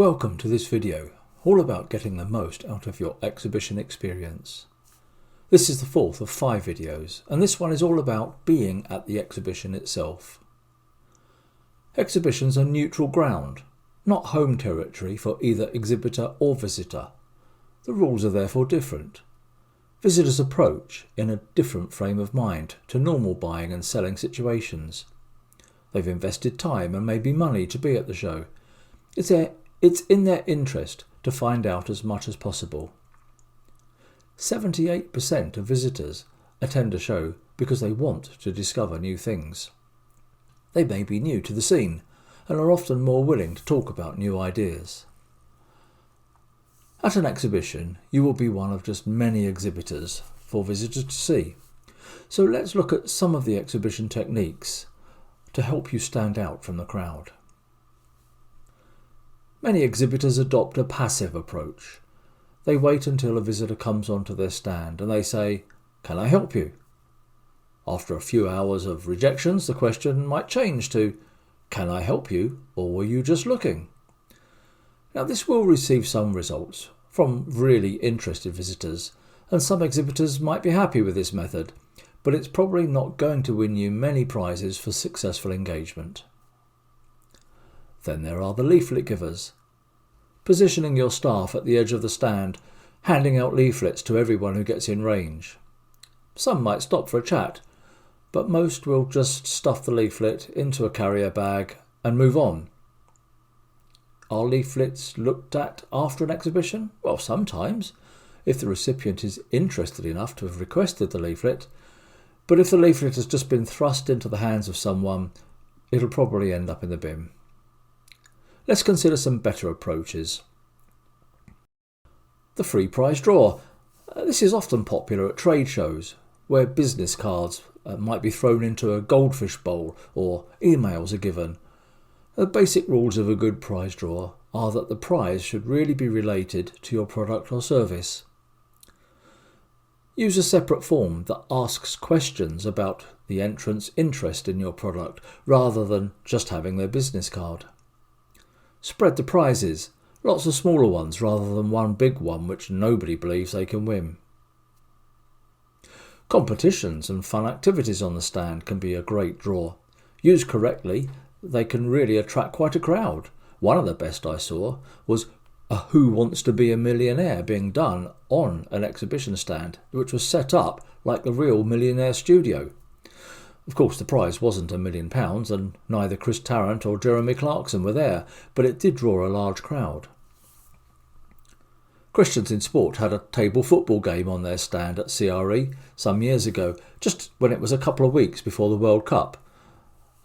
Welcome to this video, all about getting the most out of your exhibition experience. This is the fourth of 5 videos, and this one is all about being at the exhibition itself. Exhibitions are neutral ground, not home territory for either exhibitor or visitor. The rules are therefore different. Visitors approach in a different frame of mind to normal buying and selling situations. They've invested time and maybe money to be at the show. It's in their interest to find out as much as possible. 78% of visitors attend a show because they want to discover new things. They may be new to the scene and are often more willing to talk about new ideas. At an exhibition, you will be one of just many exhibitors for visitors to see. So let's look at some of the exhibition techniques to help you stand out from the crowd. Many exhibitors adopt a passive approach. They wait until a visitor comes onto their stand and they say, "Can I help you?" After a few hours of rejections, the question might change to, "Can I help you, or were you just looking?" Now this will receive some results from really interested visitors, and some exhibitors might be happy with this method, but it's probably not going to win you many prizes for successful engagement. Then there are the leaflet givers. Positioning your staff at the edge of the stand, handing out leaflets to everyone who gets in range. Some might stop for a chat, but most will just stuff the leaflet into a carrier bag and move on. Are leaflets looked at after an exhibition? Well, sometimes, if the recipient is interested enough to have requested the leaflet, but if the leaflet has just been thrust into the hands of someone, it'll probably end up in the bin. Let's consider some better approaches. The free prize draw. This is often popular at trade shows, where business cards might be thrown into a goldfish bowl or emails are given. The basic rules of a good prize draw are that the prize should really be related to your product or service. Use a separate form that asks questions about the entrant's interest in your product rather than just having their business card. Spread the prizes, lots of smaller ones rather than one big one which nobody believes they can win. Competitions and fun activities on the stand can be a great draw. Used correctly, they can really attract quite a crowd. One of the best I saw was a Who Wants to Be a Millionaire being done on an exhibition stand, which was set up like the real Millionaire Studio. Of course, the prize wasn't £1 million, and neither Chris Tarrant or Jeremy Clarkson were there, but it did draw a large crowd. Christians in Sport had a table football game on their stand at CRE some years ago, just when it was a couple of weeks before the World Cup,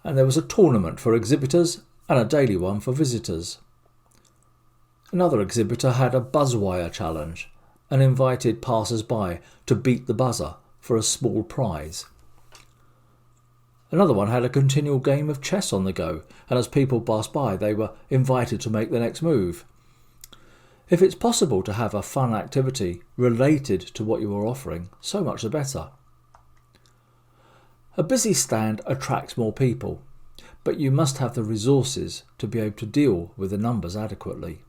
and there was a tournament for exhibitors and a daily one for visitors. Another exhibitor had a buzzwire challenge and invited passers-by to beat the buzzer for a small prize. Another one had a continual game of chess on the go, and as people passed by they were invited to make the next move. If it's possible to have a fun activity related to what you are offering, so much the better. A busy stand attracts more people, but you must have the resources to be able to deal with the numbers adequately.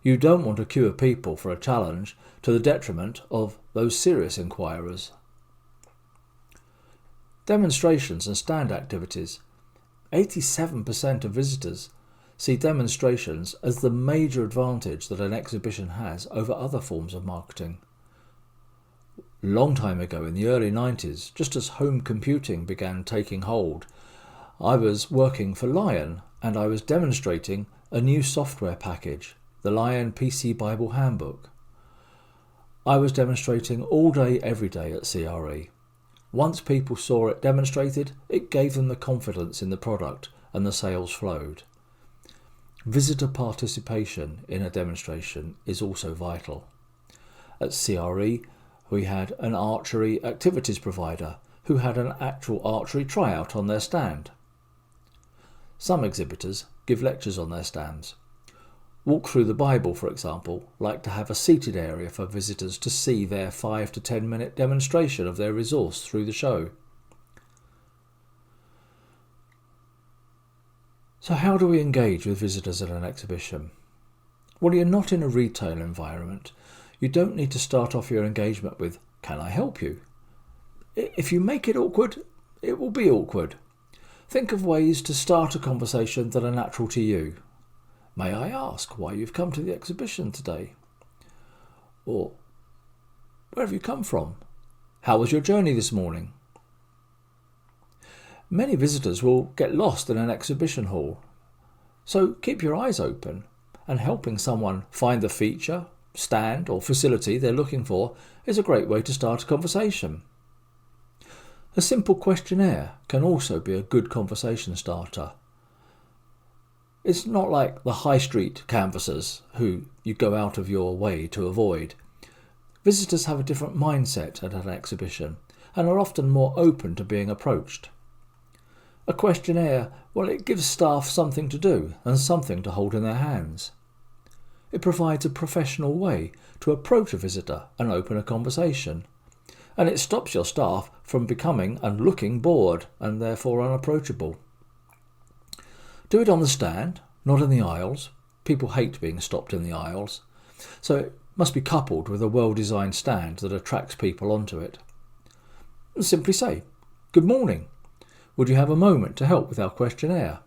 You don't want a queue of people for a challenge to the detriment of those serious inquirers. Demonstrations and stand activities. 87% of visitors see demonstrations as the major advantage that an exhibition has over other forms of marketing. Long time ago, in the early 90s, just as home computing began taking hold, I was working for Lion and I was demonstrating a new software package, the Lion PC Bible Handbook. I was demonstrating all day, every day at CRE. Once people saw it demonstrated, it gave them the confidence in the product and the sales flowed. Visitor participation in a demonstration is also vital. At CRE, we had an archery activities provider who had an actual archery tryout on their stand. Some exhibitors give lectures on their stands. Walk Through the Bible, for example, like to have a seated area for visitors to see their 5 to 10 minute demonstration of their resource through the show. So how do we engage with visitors at an exhibition? Well, you're not in a retail environment. You don't need to start off your engagement with, "Can I help you?" If you make it awkward, it will be awkward. Think of ways to start a conversation that are natural to you. "May I ask why you've come to the exhibition today?" Or, "Where have you come from? How was your journey this morning?" Many visitors will get lost in an exhibition hall, so keep your eyes open, and helping someone find the feature, stand or facility they're looking for is a great way to start a conversation. A simple questionnaire can also be a good conversation starter. It's not like the high street canvassers who you go out of your way to avoid. Visitors have a different mindset at an exhibition and are often more open to being approached. A questionnaire, well, it gives staff something to do and something to hold in their hands. It provides a professional way to approach a visitor and open a conversation, and it stops your staff from becoming and looking bored and therefore unapproachable. Do it on the stand, not in the aisles. People hate being stopped in the aisles, so it must be coupled with a well-designed stand that attracts people onto it. And simply say, "Good morning. Would you have a moment to help with our questionnaire?"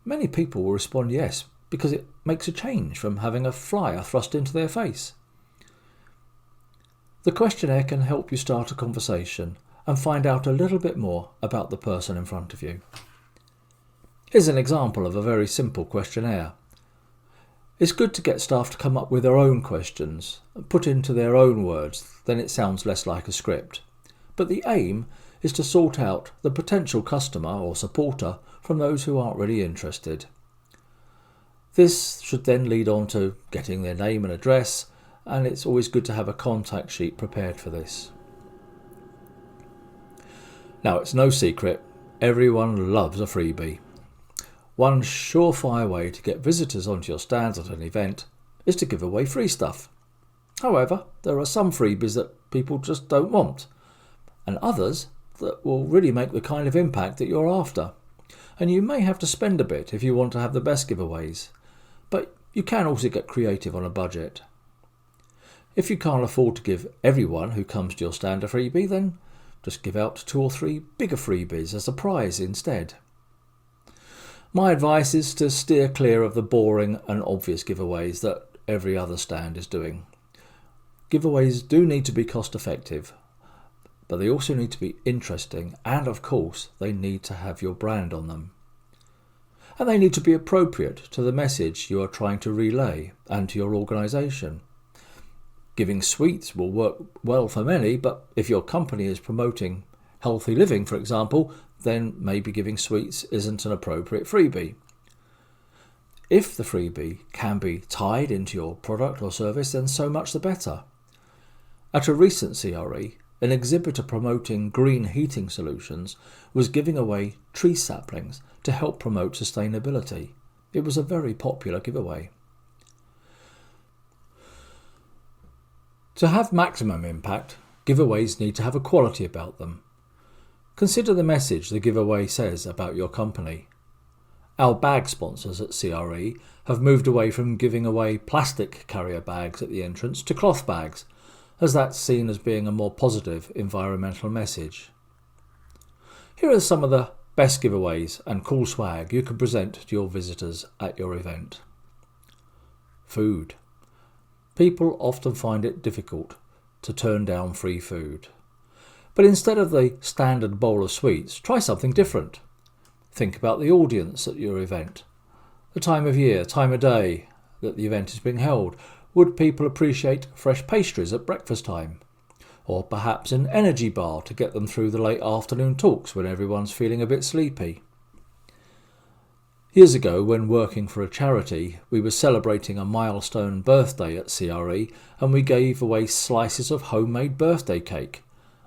Many people will respond yes, because it makes a change from having a flyer thrust into their face. The questionnaire can help you start a conversation and find out a little bit more about the person in front of you. Here's an example of a very simple questionnaire. It's good to get staff to come up with their own questions, put into their own words, then it sounds less like a script. But the aim is to sort out the potential customer or supporter from those who aren't really interested. This should then lead on to getting their name and address, and it's always good to have a contact sheet prepared for this. Now, it's no secret, everyone loves a freebie. One surefire way to get visitors onto your stands at an event is to give away free stuff. However, there are some freebies that people just don't want, and others that will really make the kind of impact that you're after. And you may have to spend a bit if you want to have the best giveaways, but you can also get creative on a budget. If you can't afford to give everyone who comes to your stand a freebie, then just give out 2 or 3 bigger freebies as a prize instead. My advice is to steer clear of the boring and obvious giveaways that every other stand is doing. Giveaways do need to be cost effective, but they also need to be interesting, and of course they need to have your brand on them. And they need to be appropriate to the message you are trying to relay and to your organisation. Giving sweets will work well for many, but if your company is promoting healthy living, for example, then maybe giving sweets isn't an appropriate freebie. If the freebie can be tied into your product or service, then so much the better. At a recent CRE, an exhibitor promoting green heating solutions was giving away tree saplings to help promote sustainability. It was a very popular giveaway. To have maximum impact, giveaways need to have a quality about them. Consider the message the giveaway says about your company. Our bag sponsors at CRE have moved away from giving away plastic carrier bags at the entrance to cloth bags, as that's seen as being a more positive environmental message. Here are some of the best giveaways and cool swag you can present to your visitors at your event. Food. People often find it difficult to turn down free food. But instead of the standard bowl of sweets, try something different. Think about the audience at your event, the time of year, time of day that the event is being held. Would people appreciate fresh pastries at breakfast time? Or perhaps an energy bar to get them through the late afternoon talks when everyone's feeling a bit sleepy? Years ago, when working for a charity, we were celebrating a milestone birthday at CRE, and we gave away slices of homemade birthday cake.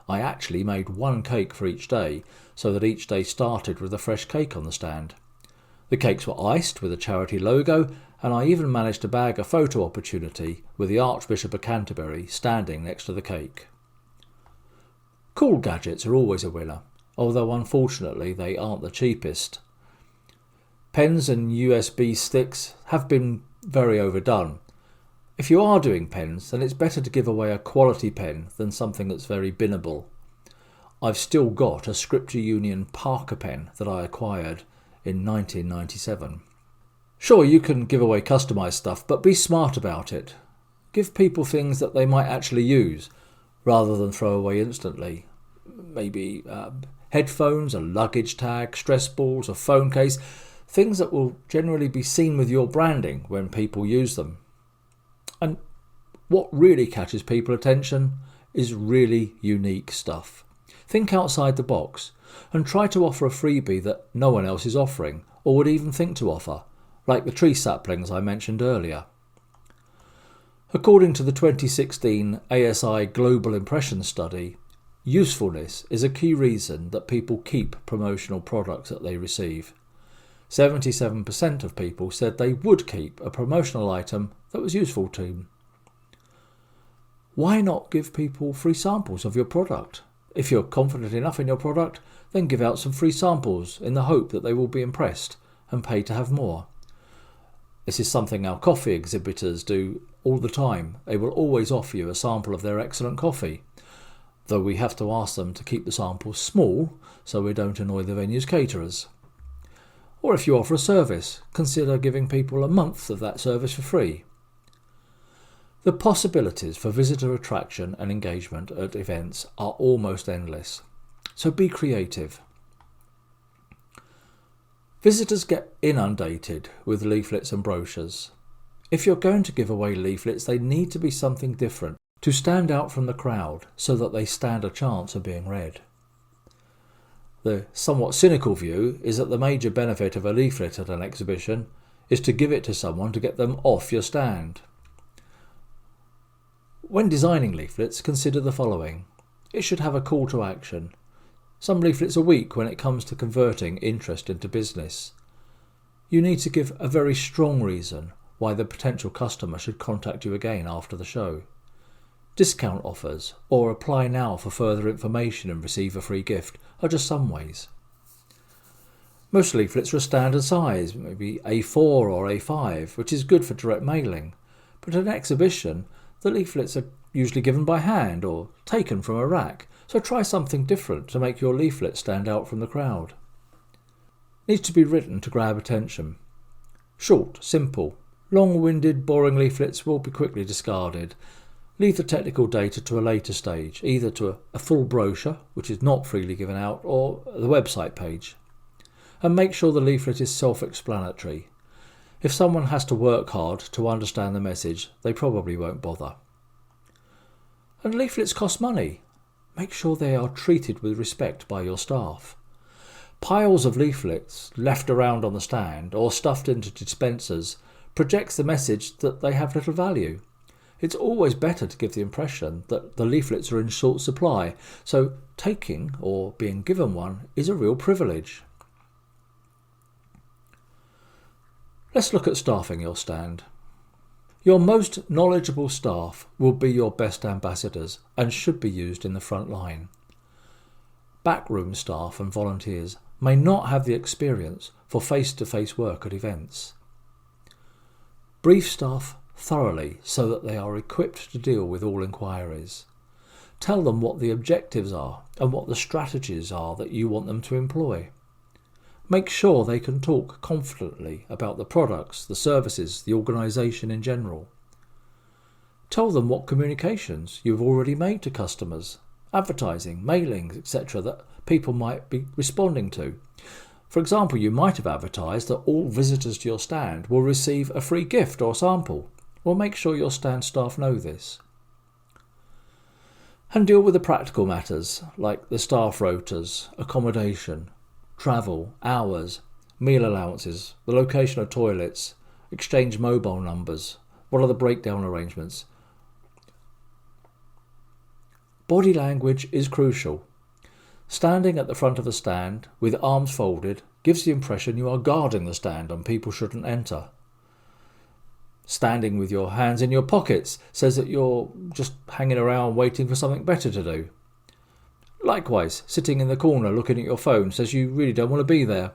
I actually made 1 cake for each day, so that each day started with a fresh cake on the stand. The cakes were iced with a charity logo, and I even managed to bag a photo opportunity with the Archbishop of Canterbury standing next to the cake. Cool gadgets are always a winner, although unfortunately they aren't the cheapest. Pens and USB sticks have been very overdone. If you are doing pens, then it's better to give away a quality pen than something that's very binnable. I've still got a Scripture Union Parker pen that I acquired in 1997. Sure, you can give away customised stuff, but be smart about it. Give people things that they might actually use, rather than throw away instantly. Maybe headphones, a luggage tag, stress balls, a phone case, things that will generally be seen with your branding when people use them. And what really catches people's attention is really unique stuff. Think outside the box and try to offer a freebie that no one else is offering or would even think to offer, like the tree saplings I mentioned earlier. According to the 2016 ASI Global Impression Study, usefulness is a key reason that people keep promotional products that they receive. 77% of people said they would keep a promotional item that was useful to them. Why not give people free samples of your product? If you're confident enough in your product, then give out some free samples in the hope that they will be impressed and pay to have more. This is something our coffee exhibitors do all the time. They will always offer you a sample of their excellent coffee, though we have to ask them to keep the samples small so we don't annoy the venue's caterers. Or if you offer a service, consider giving people a month of that service for free. The possibilities for visitor attraction and engagement at events are almost endless, so be creative. Visitors get inundated with leaflets and brochures. If you're going to give away leaflets, they need to be something different to stand out from the crowd so that they stand a chance of being read. The somewhat cynical view is that the major benefit of a leaflet at an exhibition is to give it to someone to get them off your stand. When designing leaflets, consider the following. It should have a call to action. Some leaflets are weak when it comes to converting interest into business. You need to give a very strong reason why the potential customer should contact you again after the show. Discount offers or apply now for further information and receive a free gift are just some ways. Most leaflets are a standard size, maybe A4 or A5, which is good for direct mailing. But at an exhibition, the leaflets are usually given by hand or taken from a rack, so try something different to make your leaflet stand out from the crowd. Needs to be written to grab attention. Short, simple, long-winded, boring leaflets will be quickly discarded. Leave the technical data to a later stage, either to a full brochure, which is not freely given out, or the website page. And make sure the leaflet is self-explanatory. If someone has to work hard to understand the message, they probably won't bother. And leaflets cost money. Make sure they are treated with respect by your staff. Piles of leaflets left around on the stand or stuffed into dispensers projects the message that they have little value. It's always better to give the impression that the leaflets are in short supply, so taking or being given one is a real privilege. Let's look at staffing your stand. Your most knowledgeable staff will be your best ambassadors and should be used in the front line. Backroom staff and volunteers may not have the experience for face-to-face work at events. Brief staff thoroughly so that they are equipped to deal with all inquiries. Tell them what the objectives are and what the strategies are that you want them to employ. Make sure they can talk confidently about the products, the services, the organisation in general. Tell them what communications you've already made to customers, advertising, mailings, etc. that people might be responding to. For example, you might have advertised that all visitors to your stand will receive a free gift or sample. Well, make sure your stand staff know this. And deal with the practical matters like the staff rotas, accommodation, travel, hours, meal allowances, the location of toilets, exchange mobile numbers, what are the breakdown arrangements. Body language is crucial. Standing at the front of the stand with arms folded gives the impression you are guarding the stand and people shouldn't enter. Standing with your hands in your pockets says that you're just hanging around waiting for something better to do. Likewise, sitting in the corner looking at your phone says you really don't want to be there.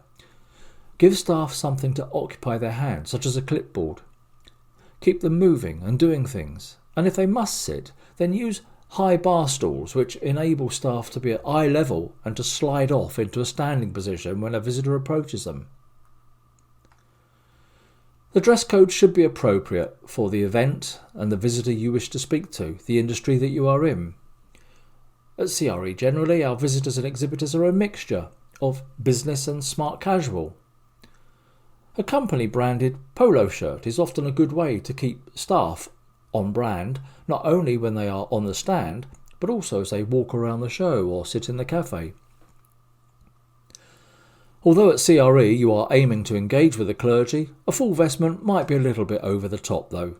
Give staff something to occupy their hands, such as a clipboard. Keep them moving and doing things. And if they must sit, then use high bar stools which enable staff to be at eye level and to slide off into a standing position when a visitor approaches them. The dress code should be appropriate for the event and the visitor you wish to speak to, the industry that you are in. At CRE generally, our visitors and exhibitors are a mixture of business and smart casual. A company branded polo shirt is often a good way to keep staff on brand, not only when they are on the stand, but also as they walk around the show or sit in the cafe. Although at CRE you are aiming to engage with the clergy, a full vestment might be a little bit over the top though,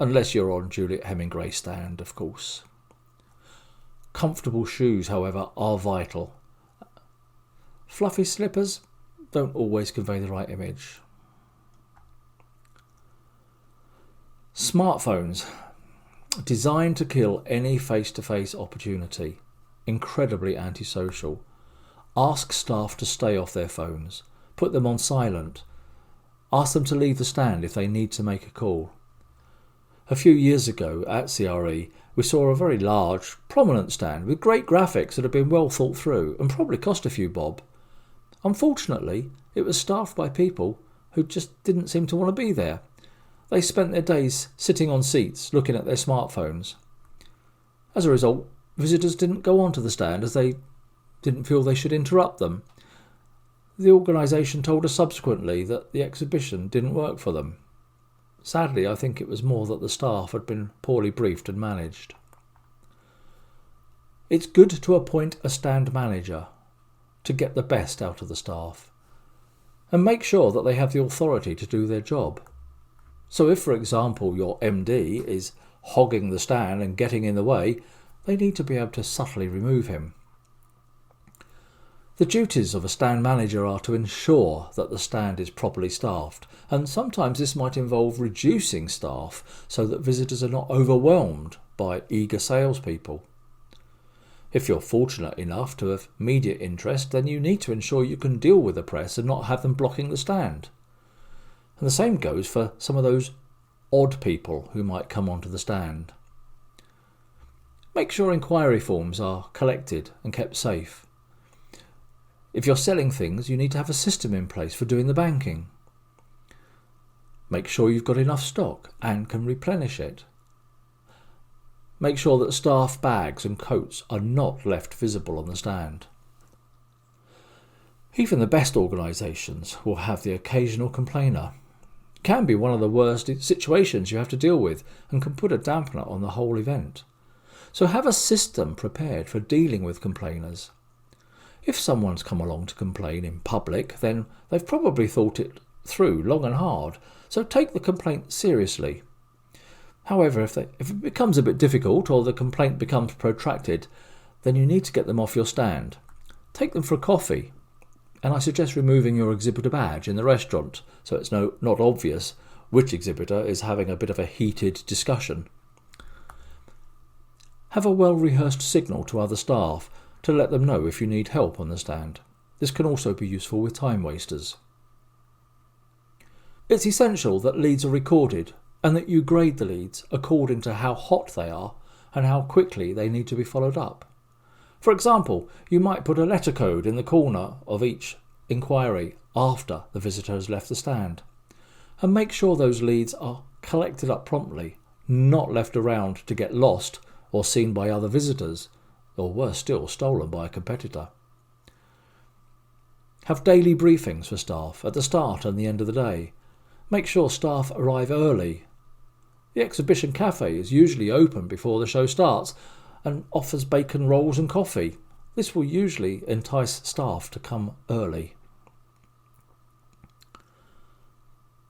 unless you're on Juliet Hemingway stand, of course. Comfortable shoes, however, are vital. Fluffy slippers don't always convey the right image. Smartphones, designed to kill any face-to-face opportunity, incredibly antisocial. Ask staff to stay off their phones, put them on silent, ask them to leave the stand if they need to make a call. A few years ago at CRE, we saw a very large, prominent stand with great graphics that had been well thought through and probably cost a few bob. Unfortunately, it was staffed by people who just didn't seem to want to be there. They spent their days sitting on seats looking at their smartphones. As a result, visitors didn't go onto the stand as they didn't feel they should interrupt them. The organisation told us subsequently that the exhibition didn't work for them. Sadly, I think it was more that the staff had been poorly briefed and managed. It's good to appoint a stand manager to get the best out of the staff and make sure that they have the authority to do their job. So if, for example, your MD is hogging the stand and getting in the way, they need to be able to subtly remove him. The duties of a stand manager are to ensure that the stand is properly staffed, and sometimes this might involve reducing staff so that visitors are not overwhelmed by eager salespeople. If you're fortunate enough to have media interest, then you need to ensure you can deal with the press and not have them blocking the stand. And the same goes for some of those odd people who might come onto the stand. Make sure inquiry forms are collected and kept safe. If you're selling things, you need to have a system in place for doing the banking. Make sure you've got enough stock and can replenish it. Make sure that staff bags and coats are not left visible on the stand. Even the best organisations will have the occasional complainer. It can be one of the worst situations you have to deal with and can put a dampener on the whole event. So have a system prepared for dealing with complainers. If someone's come along to complain in public, then they've probably thought it through long and hard, so take the complaint seriously. However, if it becomes a bit difficult or the complaint becomes protracted, then you need to get them off your stand. Take them for a coffee, and I suggest removing your exhibitor badge in the restaurant so it's not obvious which exhibitor is having a bit of a heated discussion. Have a well-rehearsed signal to other staff to let them know if you need help on the stand. This can also be useful with time wasters. It's essential that leads are recorded and that you grade the leads according to how hot they are and how quickly they need to be followed up. For example, you might put a letter code in the corner of each inquiry after the visitor has left the stand, and make sure those leads are collected up promptly, not left around to get lost or seen by other visitors, or worse still, stolen by a competitor. Have daily briefings for staff at the start and the end of the day. Make sure staff arrive early. The exhibition cafe is usually open before the show starts and offers bacon rolls and coffee. This will usually entice staff to come early.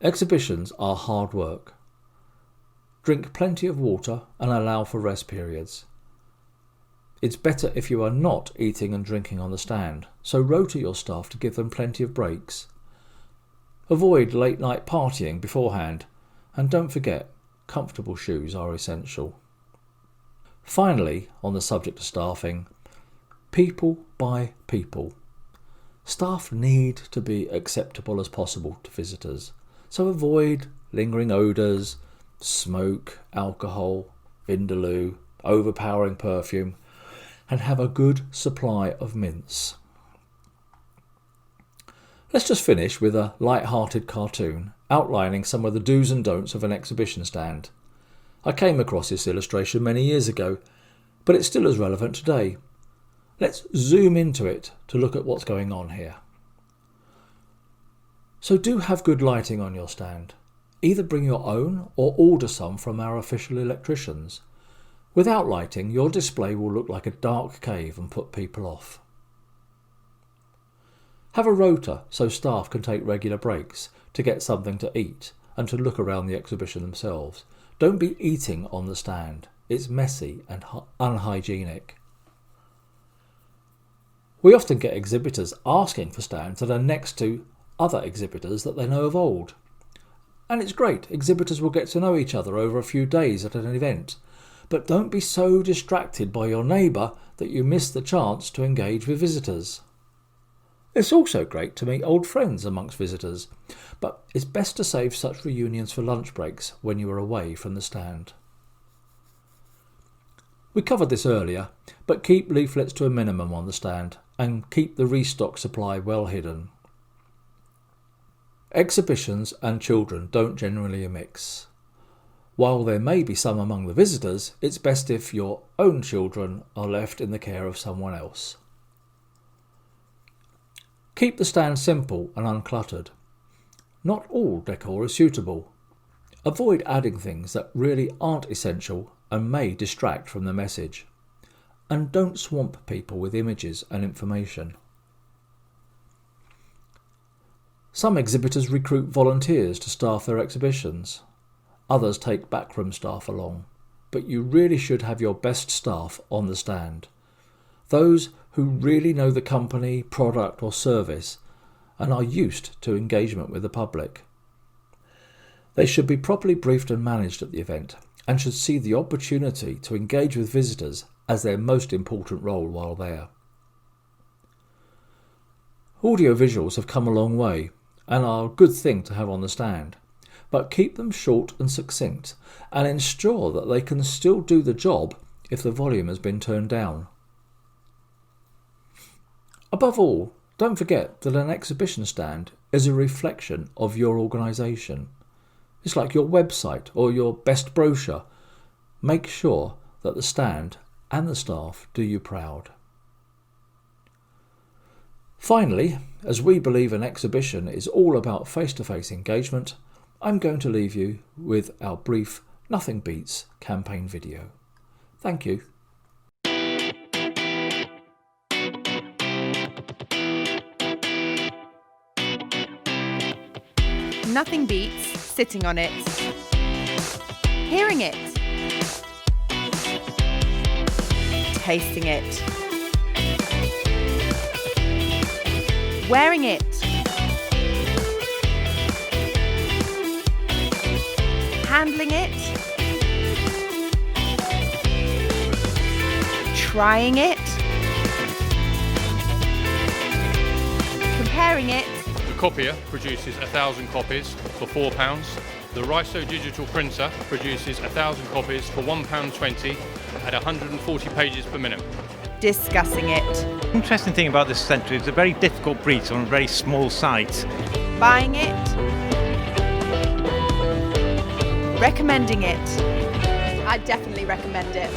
Exhibitions are hard work. Drink plenty of water and allow for rest periods. It's better if you are not eating and drinking on the stand, so rota your staff to give them plenty of breaks. Avoid late night partying beforehand, and don't forget, comfortable shoes are essential. Finally, on the subject of staffing, people buy people. Staff need to be acceptable as possible to visitors, so avoid lingering odours, smoke, alcohol, vindaloo, overpowering perfume, and have a good supply of mints. Let's just finish with a light-hearted cartoon outlining some of the do's and don'ts of an exhibition stand. I came across this illustration many years ago, but it's still as relevant today. Let's zoom into it to look at what's going on here. So do have good lighting on your stand. Either bring your own or order some from our official electricians. Without lighting, your display will look like a dark cave and put people off. Have a rota so staff can take regular breaks to get something to eat and to look around the exhibition themselves. Don't be eating on the stand. It's messy and unhygienic. We often get exhibitors asking for stands that are next to other exhibitors that they know of old. And it's great, exhibitors will get to know each other over a few days at an event. But don't be so distracted by your neighbour that you miss the chance to engage with visitors. It's also great to meet old friends amongst visitors, but it's best to save such reunions for lunch breaks when you are away from the stand. We covered this earlier, but keep leaflets to a minimum on the stand and keep the restock supply well hidden. Exhibitions and children don't generally mix. While there may be some among the visitors, it's best if your own children are left in the care of someone else. Keep the stand simple and uncluttered. Not all decor is suitable. Avoid adding things that really aren't essential and may distract from the message. And don't swamp people with images and information. Some exhibitors recruit volunteers to staff their exhibitions. Others take backroom staff along, but you really should have your best staff on the stand. Those who really know the company, product or service and are used to engagement with the public. They should be properly briefed and managed at the event and should see the opportunity to engage with visitors as their most important role while there. Audiovisuals have come a long way and are a good thing to have on the stand, but keep them short and succinct and ensure that they can still do the job if the volume has been turned down. Above all, don't forget that an exhibition stand is a reflection of your organisation. It's like your website or your best brochure. Make sure that the stand and the staff do you proud. Finally, as we believe an exhibition is all about face-to-face engagement, I'm going to leave you with our brief Nothing Beats campaign video. Thank you. Nothing beats sitting on it, hearing it, tasting it, wearing it, handling it, trying it, comparing it. The copier produces 1,000 copies for £4. The Riso digital printer produces 1,000 copies for £1.20 at 140 pages per minute. Discussing it. The interesting thing about this centre is it's a very difficult breed on a very small site. Buying it. Recommending it. I definitely recommend it.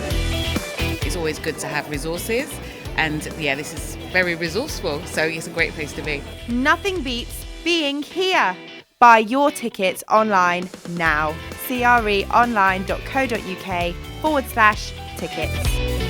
It's always good to have resources, and this is very resourceful, so it's a great place to be. Nothing beats being here. Buy your tickets online now. creonline.co.uk/tickets.